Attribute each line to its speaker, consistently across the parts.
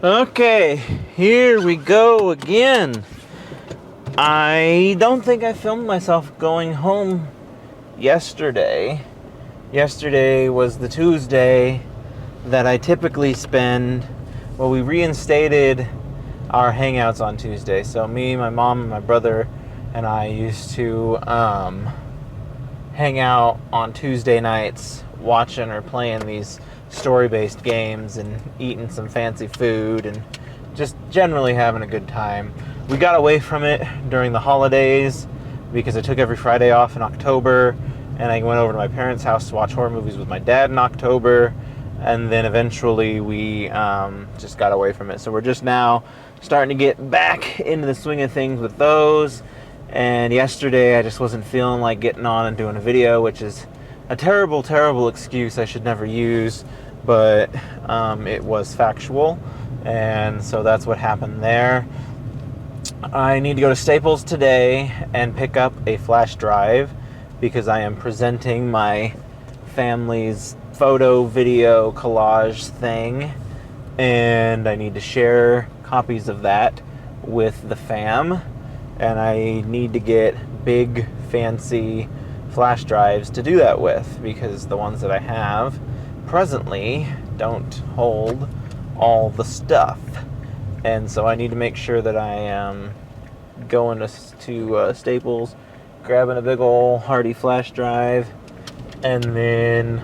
Speaker 1: Okay, here we go again. I don't think I filmed myself going home yesterday. Yesterday was the Tuesday that I typically spend. Well, we reinstated our hangouts on Tuesday. So me, my mom, and my brother and I used to hang out on Tuesday nights watching or playing these story-based games and eating some fancy food and just generally having a good time. We got away from it during the holidays because I took every Friday off in October, and I went over to my parents' house to watch horror movies with my dad in October, and then eventually we just got away from it. So we're just now starting to get back into the swing of things with those. And yesterday I just wasn't feeling like getting on and doing a video, which is a terrible, terrible excuse I should never use, but it was factual, and so that's what happened there. I need to go to Staples today and pick up a flash drive because I am presenting my family's photo, video, collage thing, and I need to share copies of that with the fam. And I need to get big, fancy flash drives to do that with because the ones that I have presently don't hold all the stuff. And so I need to make sure that I am going to Staples, grabbing a big ol' Hardy flash drive, and then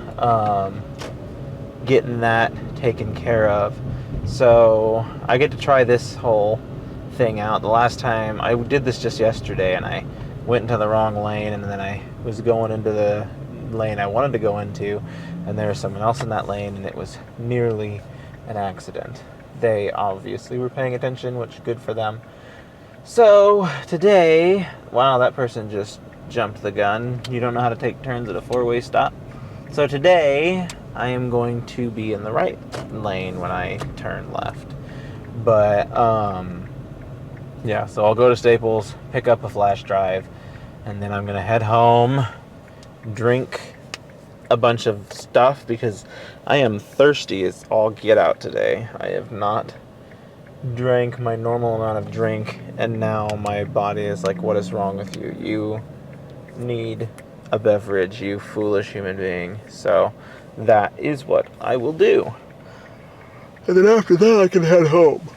Speaker 1: getting that taken care of. So I get to try this whole thing out. The last time I did this just yesterday, and I went into the wrong lane, and then I was going into the lane I wanted to go into, and there was someone else in that lane, and it was nearly an accident. They obviously were paying attention, which is good for them. So today, wow, that person just jumped the gun. You don't know how to take turns at a four-way stop. So today I am going to be in the right lane when I turn left. But yeah, so I'll go to Staples, pick up a flash drive, and then I'm going to head home, drink a bunch of stuff because I am thirsty as all get out today. I have not drank my normal amount of drink, and now my body is like, what is wrong with you? You need a beverage, you foolish human being. So that is what I will do. And then after that, I can head home.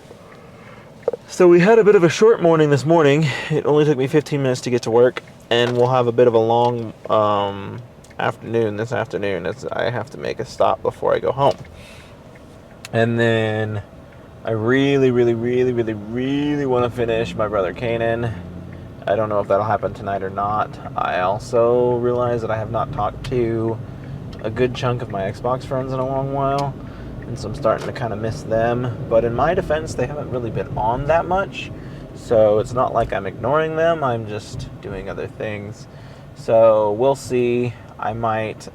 Speaker 1: So we had a bit of a short morning this morning. It only took me 15 minutes to get to work, and we'll have a bit of a long afternoon this afternoon as I have to make a stop before I go home. And then I really want to finish My Brother Kanan. I don't know if that'll happen tonight or not. I also realize that I have not talked to a good chunk of my Xbox friends in a long while, and so I'm starting to kind of miss them. But in my defense, they haven't really been on that much, so it's not like I'm ignoring them. I'm just doing other things. So we'll see. I might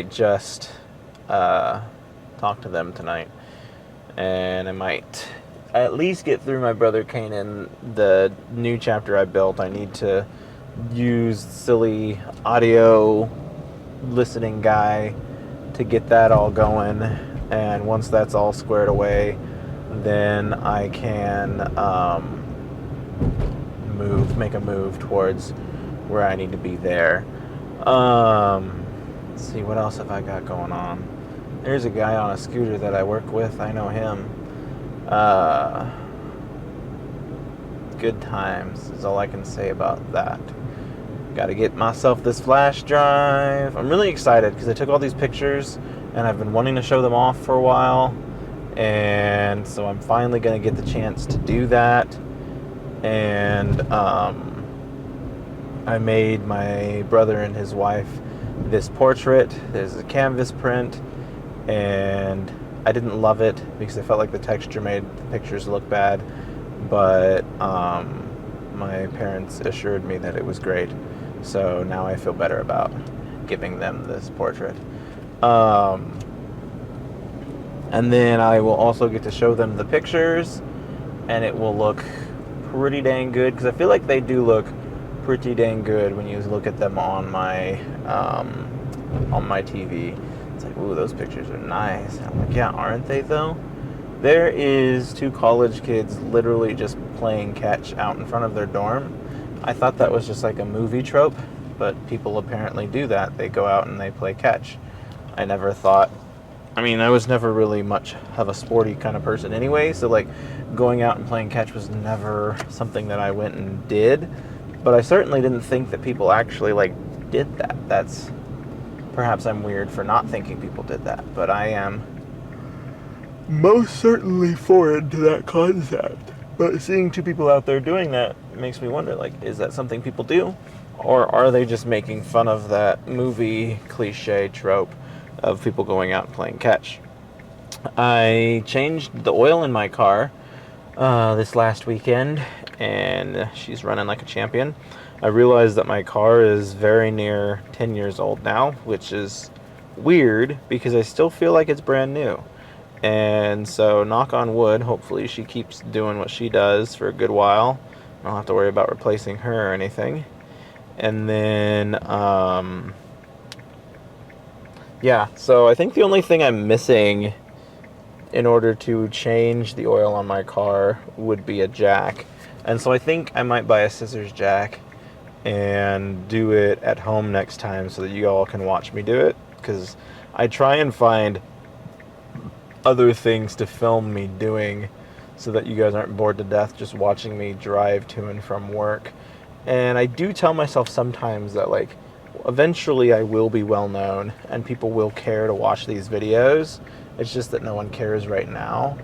Speaker 1: just talk to them tonight, and I might at least get through My Brother Kanan, the new chapter I built. I need to use silly audio listening guy to get that all going, and once that's all squared away, then I can make a move towards where I need to be there. Let's see, what else have I got going on? There's a guy on a scooter that I work with. I know him. Good times is all I can say about that. Got to get myself this flash drive. I'm really excited because I took all these pictures and I've been wanting to show them off for a while, and so I'm finally going to get the chance to do that. And I made my brother and his wife this portrait. There's a canvas print, and I didn't love it because I felt like the texture made the pictures look bad, but my parents assured me that it was great, so now I feel better about giving them this portrait. And then I will also get to show them the pictures, and it will look pretty dang good, because I feel like they do look pretty dang good when you look at them on my TV. It's like, ooh, those pictures are nice. And I'm like, yeah, aren't they though? There is 2 college kids literally just playing catch out in front of their dorm. I thought that was just like a movie trope, but people apparently do that. They go out and they play catch. I never thought, I mean, I was never really much of a sporty kind of person anyway, so like going out and playing catch was never something that I went and did. But I certainly didn't think that people actually like did that. That's, perhaps I'm weird for not thinking people did that, but I am most certainly foreign to that concept. But seeing 2 people out there doing that makes me wonder, like, is that something people do? Or are they just making fun of that movie cliche trope of people going out and playing catch? I changed the oil in my car this last weekend, and she's running like a champion. I realized that my car is very near 10 years old now, which is weird because I still feel like it's brand new. And so, knock on wood, hopefully she keeps doing what she does for a good while. I don't have to worry about replacing her or anything. And then, yeah, so I think the only thing I'm missing in order to change the oil on my car would be a jack. And so I think I might buy a scissors jack and do it at home next time so that you all can watch me do it. Because I try and find other things to film me doing so that you guys aren't bored to death just watching me drive to and from work. And I do tell myself sometimes that, like, eventually I will be well known and people will care to watch these videos. It's just that no one cares right now.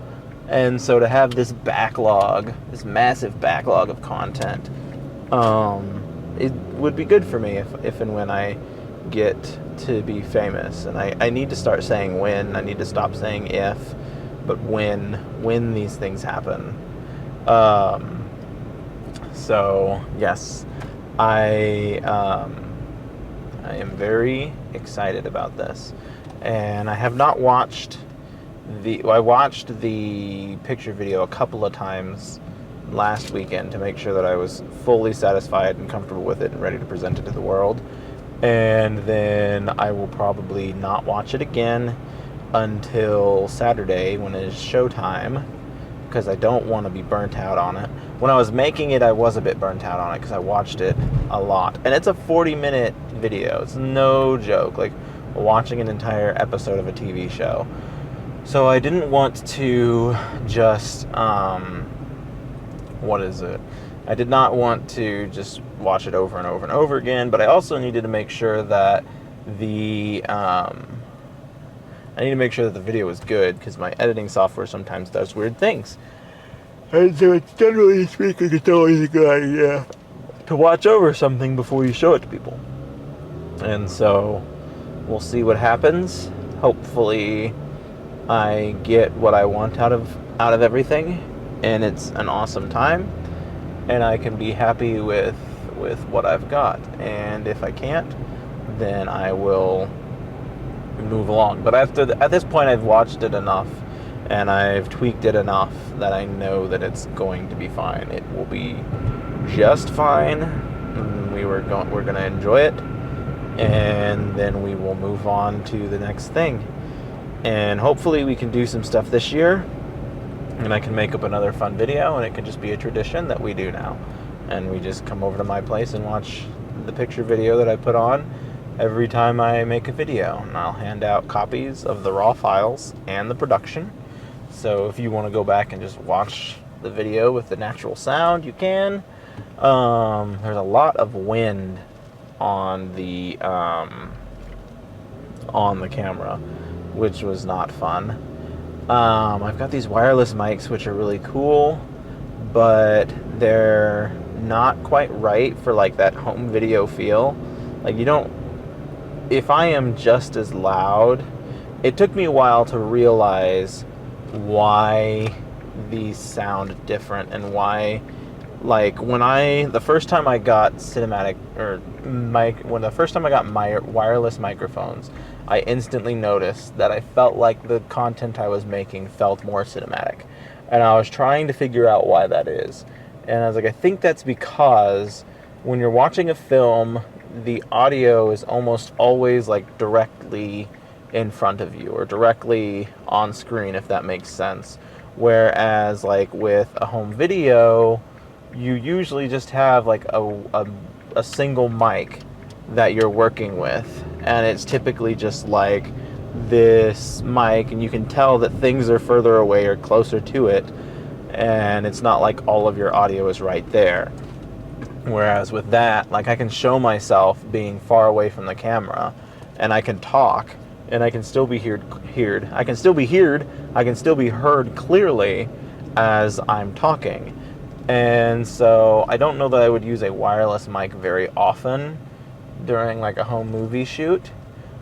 Speaker 1: And so to have this backlog, this massive backlog of content, it would be good for me if and when I get to be famous. And I need to start saying when. I need to stop saying if, but when these things happen. So yes, I am very excited about this, and I have not watched I watched the picture video a couple of times last weekend to make sure that I was fully satisfied and comfortable with it and ready to present it to the world. And then I will probably not watch it again until Saturday when it is showtime, because I don't want to be burnt out on it. When I was making it, I was a bit burnt out on it because I watched it a lot. And it's a 40-minute video. It's no joke, like watching an entire episode of a TV show. So I didn't want to just, I did not want to just watch it over and over and over again, but I also needed to make sure that the video was good, because my editing software sometimes does weird things. And so it's generally speaking, it's always a good idea to watch over something before you show it to people. And so we'll see what happens. Hopefully I get what I want out of everything, and it's an awesome time, and I can be happy with what I've got. And if I can't, then I will move along. But at this point, I've watched it enough and I've tweaked it enough that I know that it's going to be fine. It will be just fine. We're going to enjoy it, and then we will move on to the next thing. And hopefully we can do some stuff this year, and I can make up another fun video, and it can just be a tradition that we do now. And we just come over to my place and watch the picture video that I put on every time I make a video. And I'll hand out copies of the raw files and the production. So if you want to go back and just watch the video with the natural sound, you can. There's a lot of wind on the camera, which was not fun. I've got these wireless mics, which are really cool, but they're not quite right for like that home video feel. Like, if I am just as loud, it took me a while to realize why these sound different, and why, like, the first time I got my wireless microphones, I instantly noticed that I felt like the content I was making felt more cinematic. And I was trying to figure out why that is. And I was like, I think that's because when you're watching a film, the audio is almost always like directly in front of you or directly on screen, if that makes sense. Whereas like with a home video, you usually just have like a single mic that you're working with, and it's typically just like this mic, and you can tell that things are further away or closer to it, and it's not like all of your audio is right there. Whereas with that, like I can show myself being far away from the camera, and I can talk, and I can still be I can still be heard clearly as I'm talking. And so I don't know that I would use a wireless mic very often during like a home movie shoot,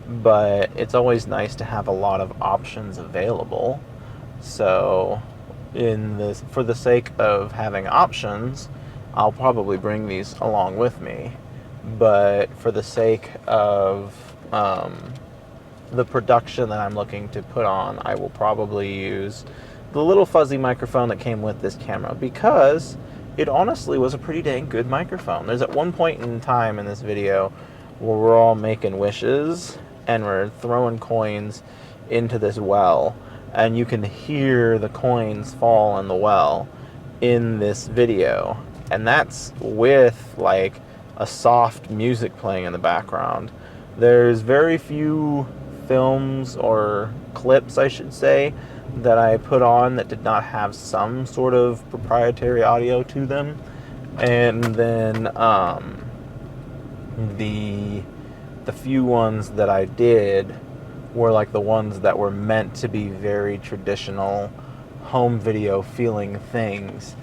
Speaker 1: but it's always nice to have a lot of options available. So for the sake of having options, I'll probably bring these along with me. But for the sake of the production that I'm looking to put on, I will probably use the little fuzzy microphone that came with this camera, because it honestly was a pretty dang good microphone. There's at one point in time in this video where we're all making wishes and we're throwing coins into this well, and you can hear the coins fall in the well in this video, and that's with like a soft music playing in the background. There's very few films or clips, I should say, that I put on that did not have some sort of proprietary audio to them. And then the few ones that I did were like the ones that were meant to be very traditional home video feeling things.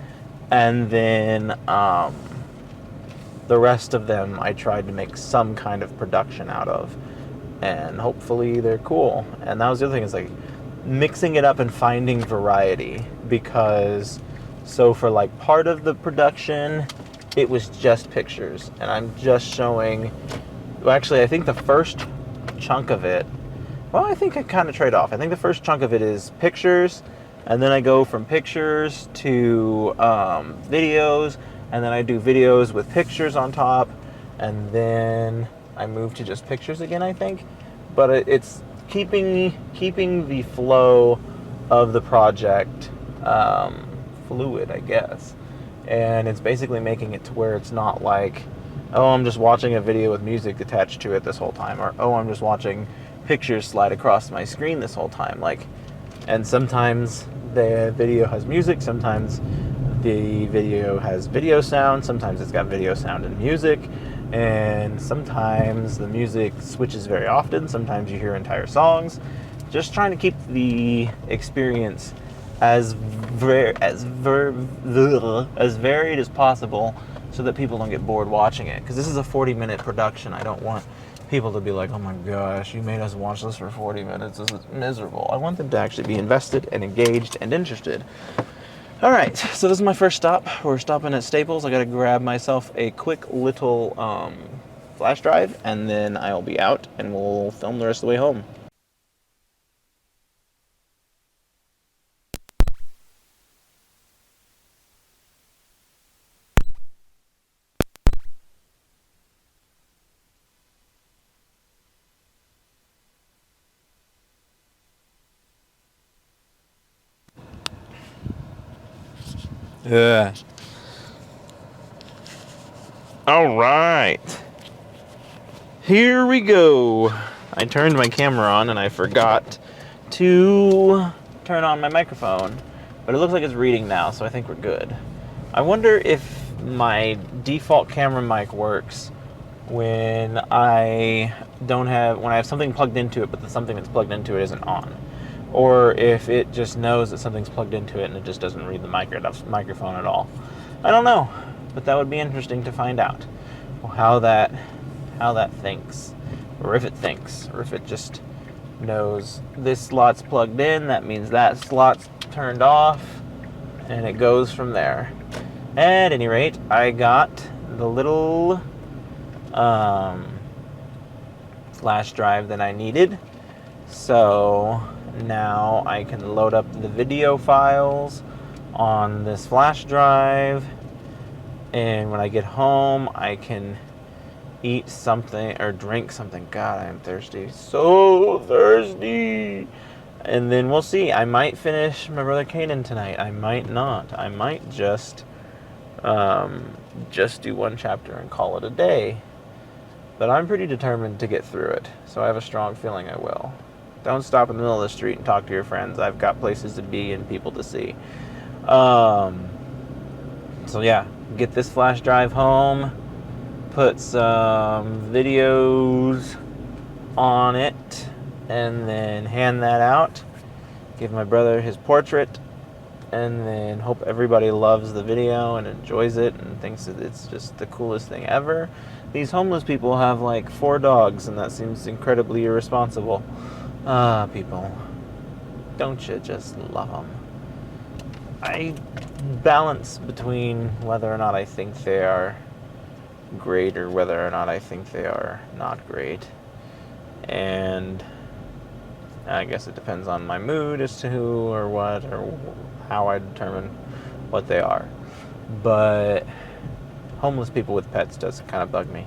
Speaker 1: And then the rest of them I tried to make some kind of production out of, and hopefully they're cool. And that was the other thing, is like mixing it up and finding variety, because so for like part of the production it was just pictures, and I'm just showing, well, actually I think the first chunk of it, well, I think I kind of trade off. I think the first chunk of it is pictures, and then I go from pictures to videos, and then I do videos with pictures on top, and then I move to just pictures again, I think. But it's keeping the flow of the project fluid, I guess. And it's basically making it to where it's not like, oh, I'm just watching a video with music attached to it this whole time, or oh, I'm just watching pictures slide across my screen this whole time. Like, and sometimes the video has music, sometimes the video has video sound, sometimes it's got video sound and music, and sometimes the music switches very often, sometimes you hear entire songs. Just trying to keep the experience as varied as possible, so that people don't get bored watching it. Because this is a 40-minute production. I don't want people to be like, oh my gosh, you made us watch this for 40 minutes. This is miserable. I want them to actually be invested and engaged and interested. All right, so this is my first stop. We're stopping at Staples. I got to grab myself a quick little flash drive, and then I'll be out, and we'll film the rest of the way home. Yeah. All right. Here we go. I turned my camera on and I forgot to turn on my microphone, but it looks like it's reading now, so I think we're good. I wonder if my default camera mic works when I have something plugged into it, but the something that's plugged into it isn't on. Or if it just knows that something's plugged into it and it just doesn't read the microphone at all. I don't know, but that would be interesting to find out how that thinks, or if it thinks, or if it just knows this slot's plugged in, that means that slot's turned off, and it goes from there. At any rate, I got the little flash drive that I needed, so now I can load up the video files on this flash drive, and when I get home I can eat something or drink something. God, I am thirsty. So thirsty. And then we'll see. I might finish My Brother Kanan tonight. I might not. I might just do one chapter and call it a day. But I'm pretty determined to get through it, so I have a strong feeling I will. Don't stop in the middle of the street and talk to your friends. I've got places to be and people to see. So yeah, get this flash drive home, put some videos on it, and then hand that out. Give my brother his portrait, and then hope everybody loves the video and enjoys it and thinks that it's just the coolest thing ever. These homeless people have like 4 dogs, and that seems incredibly irresponsible. People, don't you just love them? I balance between whether or not I think they are great or whether or not I think they are not great. And I guess it depends on my mood as to who or what or how I determine what they are. But homeless people with pets does kind of bug me.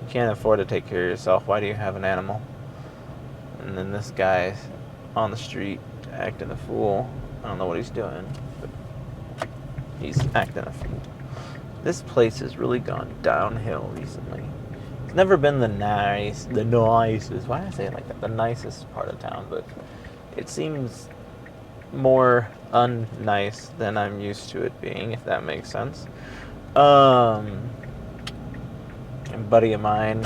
Speaker 1: You can't afford to take care of yourself. Why do you have an animal? And then this guy's on the street acting a fool. I don't know what he's doing, but he's acting a fool. This place has really gone downhill recently. It's never been the nicest, why did I say it like that? The nicest part of town, but it seems more unnice than I'm used to it being, if that makes sense. A buddy of mine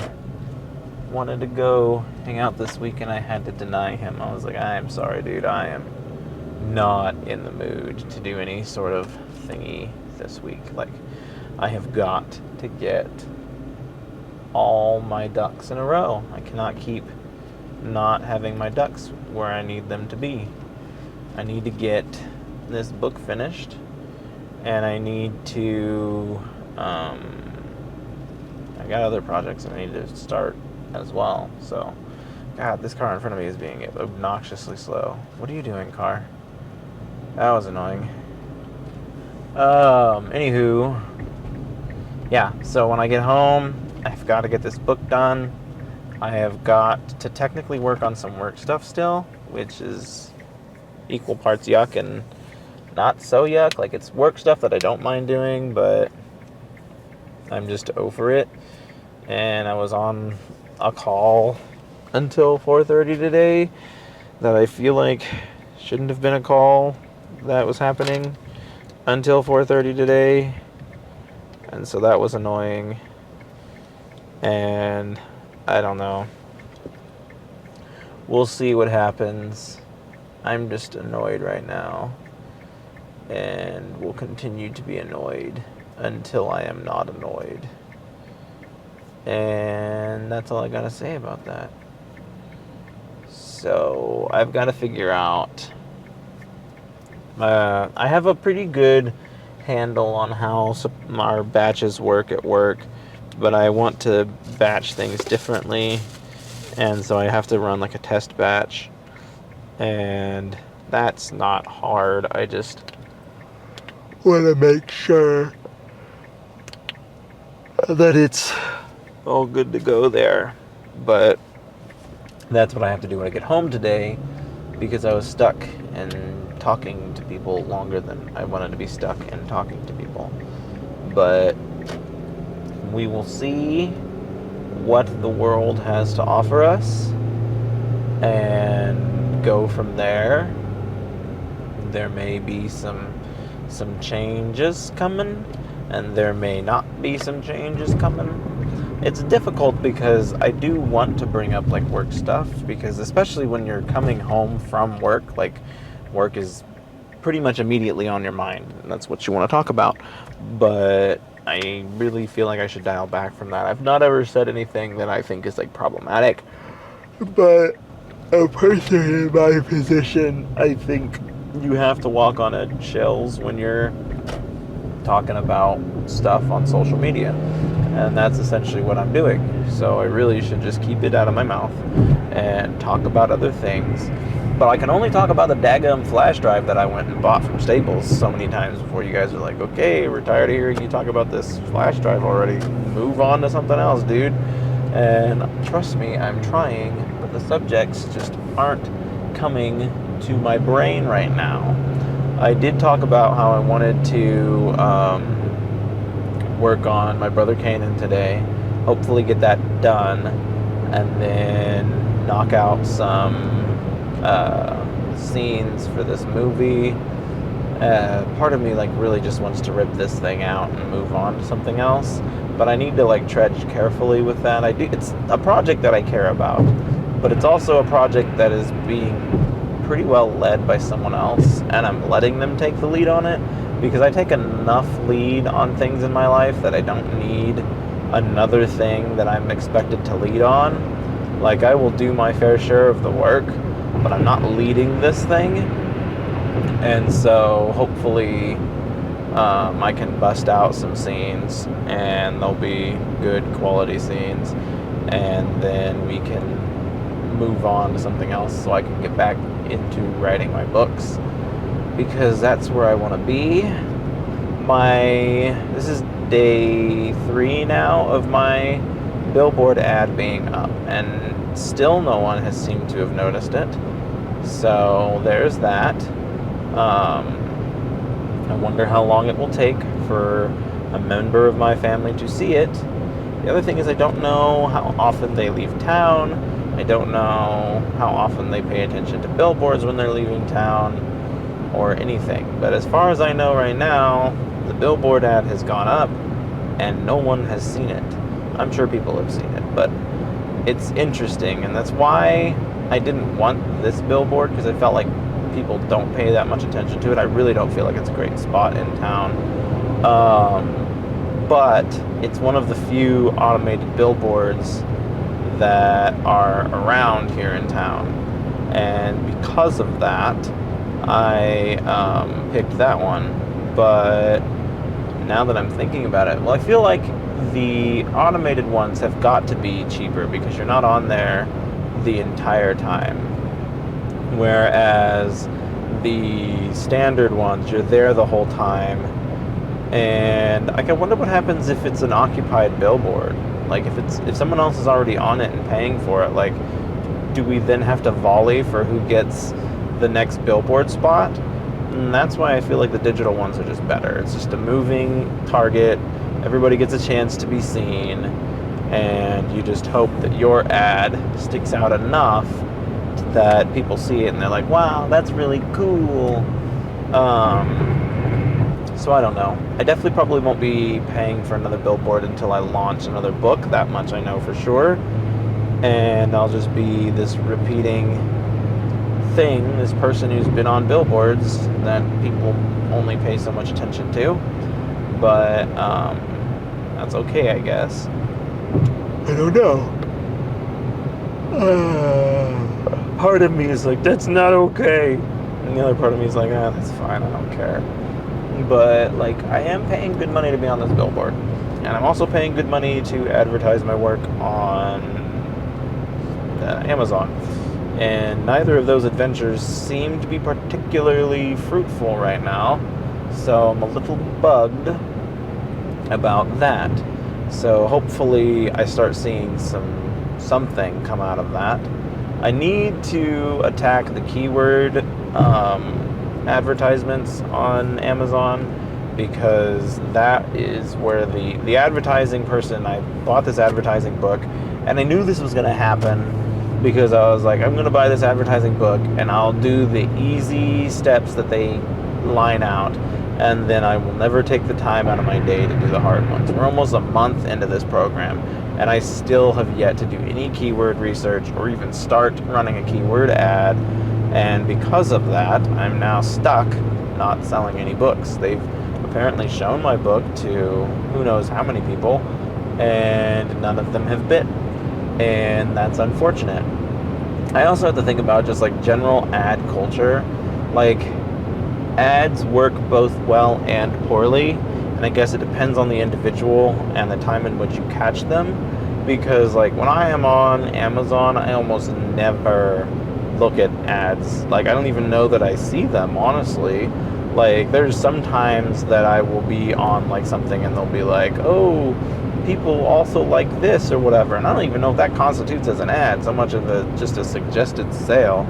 Speaker 1: wanted to go hang out this week, and I had to deny him. I was like, I'm sorry, dude, I am not in the mood to do any sort of thingy this week. Like, I have got to get all my ducks in a row. I cannot keep not having my ducks where I need them to be. I need to get this book finished, and I need to I got other projects I need to start as well. So God, this car in front of me is being obnoxiously slow. What are you doing, car? That was annoying. Anywho, yeah, so when I get home, I've got to get this book done. I have got to technically work on some work stuff still, which is equal parts yuck and not so yuck. Like, it's work stuff that I don't mind doing, but I'm just over it. And I was on a call until 4:30 today that I feel like shouldn't have been a call that was happening until 4:30 today. And so that was annoying. And I don't know. We'll see what happens. I'm just annoyed right now. And will continue to be annoyed until I am not annoyed. And that's all I gotta say about that. So I've got to figure out. I have a pretty good handle on how our batches work at work, but I want to batch things differently, and so I have to run like a test batch, and that's not hard. I just want to make sure that it's all good to go there. But that's what I have to do when I get home today, because I was stuck and talking to people longer than I wanted to be stuck and talking to people. But we will see what the world has to offer us and go from there. There may be some changes coming, and there may not be some changes coming. It's difficult because I do want to bring up like work stuff, because especially when you're coming home from work, like work is pretty much immediately on your mind, and that's what you want to talk about. But I really feel like I should dial back from that. I've not ever said anything that I think is like problematic, but a person in my position, I think you have to walk on eggshells when you're talking about stuff on social media, and that's essentially what I'm doing. So I really should just keep it out of my mouth and talk about other things But I can only talk about the daggum flash drive that I went and bought from Staples so many times before you guys are like, okay, we're tired of hearing you talk about this flash drive already. Move on to something else, dude. And trust me, I'm trying, but the subjects just aren't coming to my brain right now. I did talk about how I wanted to work on My Brother Kanan today, hopefully get that done, and then knock out some scenes for this movie. Part of me like really just wants to rip this thing out and move on to something else, but I need to like tread carefully with that. It's a project that I care about, but it's also a project that is being pretty well led by someone else, and I'm letting them take the lead on it because I take enough lead on things in my life that I don't need another thing that I'm expected to lead on. Like, I will do my fair share of the work, but I'm not leading this thing. And so hopefully I can bust out some scenes, and they'll be good quality scenes, and then we can move on to something else so I can get back into writing my books, because that's where I want to be. This is day 3 now of my billboard ad being up, and still no one has seemed to have noticed it. So there's that. I wonder how long it will take for a member of my family to see it. The other thing is I don't know how often they leave town. I don't know how often they pay attention to billboards when they're leaving town or anything. But as far as I know right now, the billboard ad has gone up and no one has seen it. I'm sure people have seen it, but it's interesting, and that's why I didn't want this billboard, because I felt like people don't pay that much attention to it. I really don't feel like it's a great spot in town. But it's one of the few automated billboards that are around here in town. And because of that, I picked that one. But now that I'm thinking about it, well, I feel like the automated ones have got to be cheaper because you're not on there the entire time. Whereas the standard ones, you're there the whole time. And I wonder what happens if it's an occupied billboard. Like if someone else is already on it and paying for it, like, do we then have to volley for who gets the next billboard spot? And that's why I feel like the digital ones are just better. It's just a moving target. Everybody gets a chance to be seen, and you just hope that your ad sticks out enough that people see it and they're like, wow, that's really cool. So I don't know. I definitely probably won't be paying for another billboard until I launch another book. That much I know for sure. And I'll just be this repeating thing, this person who's been on billboards that people only pay so much attention to. But that's okay, I guess. I don't know. Part of me is like, that's not okay. And the other part of me is like, that's fine, I don't care. But, like, I am paying good money to be on this billboard. And I'm also paying good money to advertise my work on Amazon. And neither of those adventures seem to be particularly fruitful right now. So I'm a little bugged about that. So hopefully I start seeing something come out of that. I need to attack the keyword advertisements on Amazon, because that is where the advertising person, I bought this advertising book, and I knew this was going to happen because I was like, I'm going to buy this advertising book and I'll do the easy steps that they line out, and then I will never take the time out of my day to do the hard ones. We're almost a month into this program, and I still have yet to do any keyword research or even start running a keyword ad. And because of that, I'm now stuck not selling any books. They've apparently shown my book to who knows how many people, and none of them have bid. And that's unfortunate. I also have to think about just like general ad culture. Like, ads work both well and poorly, and I guess it depends on the individual and the time in which you catch them. Because like when I am on Amazon, I almost never look at ads. Like, I don't even know that I see them, honestly. Like, there's sometimes that I will be on, like, something and they'll be like, oh, people also like this or whatever. And I don't even know if that constitutes as an ad, so much of it just a suggested sale.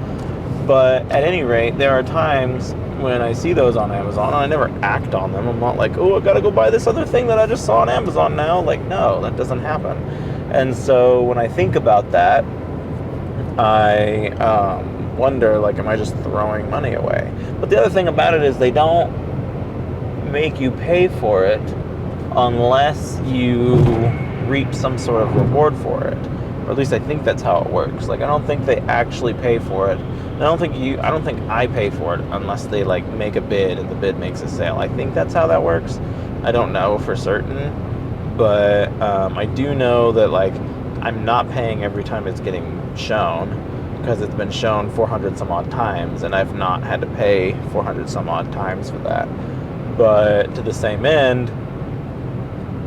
Speaker 1: But at any rate, there are times when I see those on Amazon and I never act on them. I'm not like, oh, I gotta go buy this other thing that I just saw on Amazon now. Like, no, that doesn't happen. And so when I think about that, I wonder, like, am I just throwing money away? But the other thing about it is they don't make you pay for it unless you reap some sort of reward for it. Or at least I think that's how it works. Like, I don't think they actually pay for it. I don't think I pay for it unless they, like, make a bid and the bid makes a sale. I think that's how that works. I don't know for certain, but I do know that, like, I'm not paying every time it's getting shown, because it's been shown 400 some odd times and I've not had to pay 400 some odd times for that. But to the same end,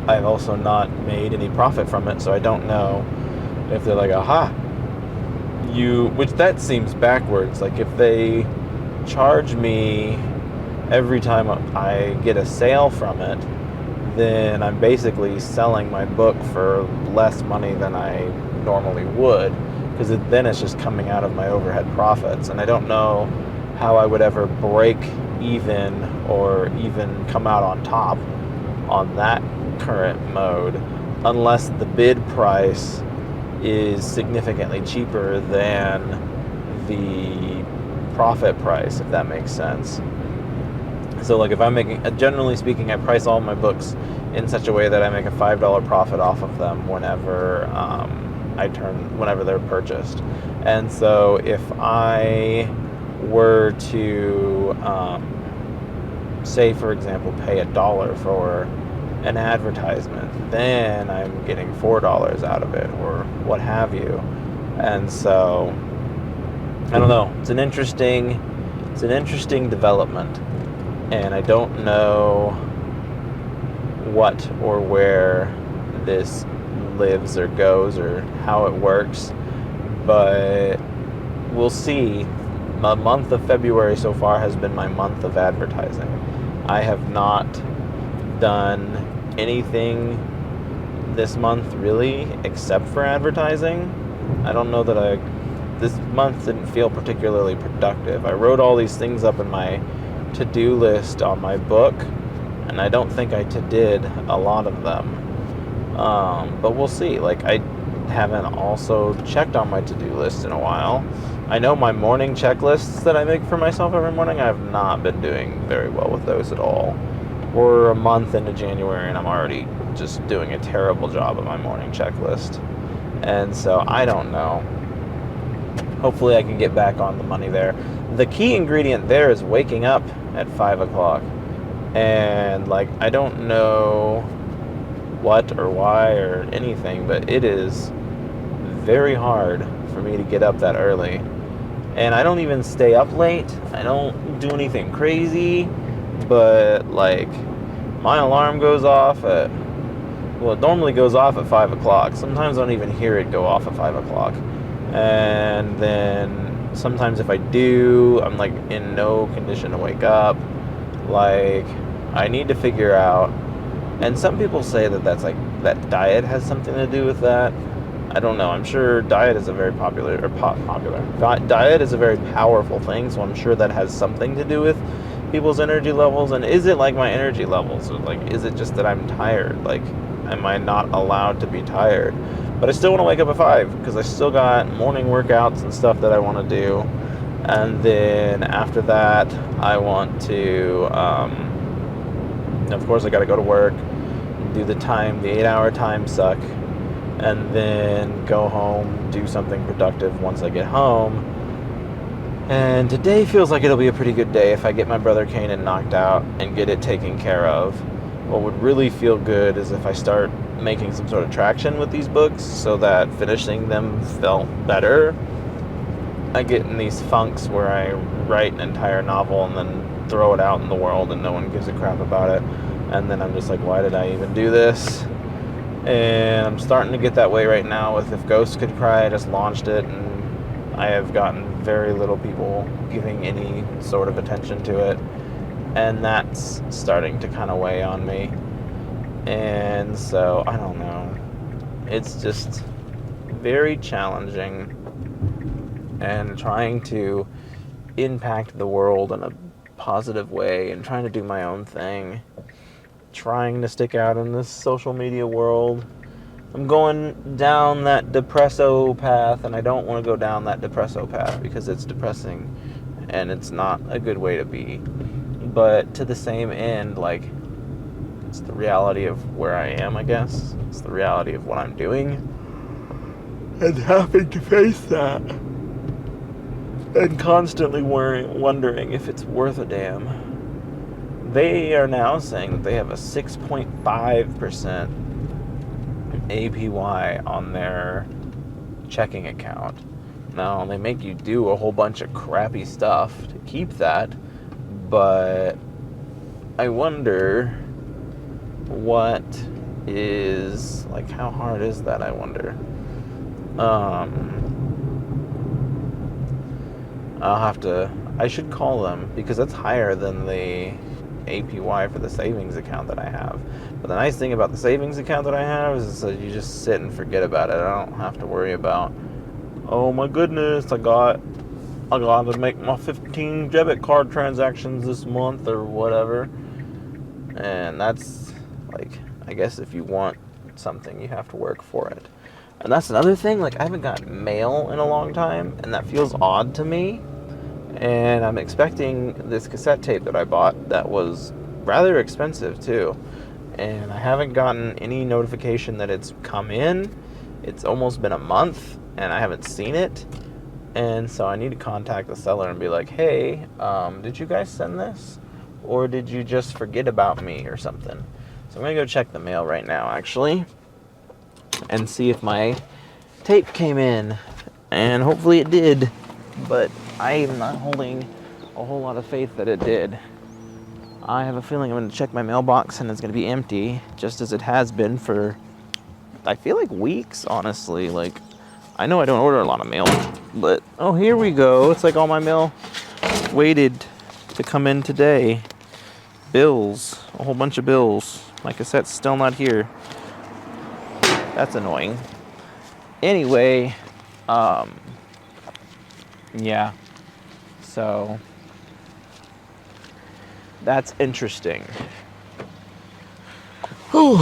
Speaker 1: I've also not made any profit from it, so I don't know if they're like, aha, which that seems backwards. Like, if they charge me every time I get a sale from it, then I'm basically selling my book for less money than I normally would, because then it's just coming out of my overhead profits. And I don't know how I would ever break even or even come out on top on that current mode unless the bid price is significantly cheaper than the profit price, if that makes sense. So, like, if I'm generally speaking, I price all my books in such a way that I make a $5 profit off of them whenever whenever they're purchased. And so if I were to, say, for example, pay $1 for an advertisement, then I'm getting $4 out of it, or what have you. And so, I don't know. It's an interesting development, and I don't know what or where this lives or goes or how it works, but we'll see. The month of February so far has been my month of advertising. I have not done anything this month really except for advertising. I don't know that this month didn't feel particularly productive. I wrote all these things up in my to-do list on my book, and I don't think I did a lot of them. But we'll see. Like, I haven't also checked on my to-do list in a while. I know my morning checklists that I make for myself every morning, I have not been doing very well with those at all. We're a month into January and I'm already just doing a terrible job of my morning checklist. And so I don't know. Hopefully I can get back on the money there. The key ingredient there is waking up at 5 o'clock. And, like, I don't know what or why or anything, but it is very hard for me to get up that early. And I don't even stay up late. I don't do anything crazy. But, like, my alarm goes off at, well, it normally goes off at 5 o'clock. Sometimes I don't even hear it go off at 5 o'clock. And then sometimes if I do, I'm, like, in no condition to wake up. Like, I need to figure out, and some people say that that's, like, that diet has something to do with that. I don't know. I'm sure diet is a very diet is a very powerful thing, so I'm sure that has something to do with people's energy levels. And is it like my energy levels? Or, like, is it just that I'm tired? Like, am I not allowed to be tired? But I still want to wake up at 5 because I still got morning workouts and stuff that I want to do. And then after that, I want to, of course, I got to go to work, do the 8-hour time suck, and then go home, do something productive once I get home. And today feels like it'll be a pretty good day if I get my brother Kanan knocked out and get it taken care of. What would really feel good is if I start making some sort of traction with these books so that finishing them felt better. I get in these funks where I write an entire novel and then throw it out in the world and no one gives a crap about it. And then I'm just like, why did I even do this? And I'm starting to get that way right now with If Ghosts Could Cry. I just launched it, and I have gotten very little people giving any sort of attention to it, and that's starting to kind of weigh on me. And so, I don't know. It's just very challenging, and trying to impact the world in a positive way and trying to do my own thing, trying to stick out in this social media world. I'm going down that depresso path, and I don't want to go down that depresso path because it's depressing and it's not a good way to be. But to the same end, like, it's the reality of where I am, I guess. It's the reality of what I'm doing, and having to face that, and constantly wondering if it's worth a damn. They are now saying that they have a 6.5% APY on their checking account. Now, they make you do a whole bunch of crappy stuff to keep that, but I wonder what is, like, how hard is that, I wonder. I should call them, because that's higher than the APY for the savings account that I have. But the nice thing about the savings account that I have is that you just sit and forget about it. I don't have to worry about, oh my goodness, I got to make my 15 debit card transactions this month or whatever. And that's, like, I guess if you want something, you have to work for it. And that's another thing, like, I haven't gotten mail in a long time, and that feels odd to me. And I'm expecting this cassette tape that I bought that was rather expensive too. And I haven't gotten any notification that it's come in. It's almost been a month and I haven't seen it. And so I need to contact the seller and be like, hey, did you guys send this? Or did you just forget about me or something? So I'm going to go check the mail right now, actually, and see if my tape came in. And hopefully it did. But I am not holding a whole lot of faith that it did. I have a feeling I'm going to check my mailbox and it's going to be empty, just as it has been for, I feel like, weeks, honestly. Like, I know I don't order a lot of mail, but, oh, here we go. It's like all my mail waited to come in today. Bills, a whole bunch of bills. My cassette's still not here. That's annoying. Anyway, yeah, so that's interesting. Whew.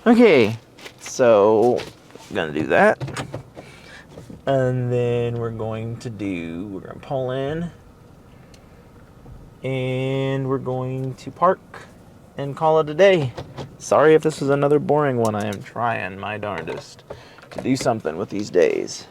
Speaker 1: Okay, so I'm gonna do that, and then we're going to pull in, and we're going to park and call it a day. Sorry if this is another boring one. I am trying my darndest to do something with these days.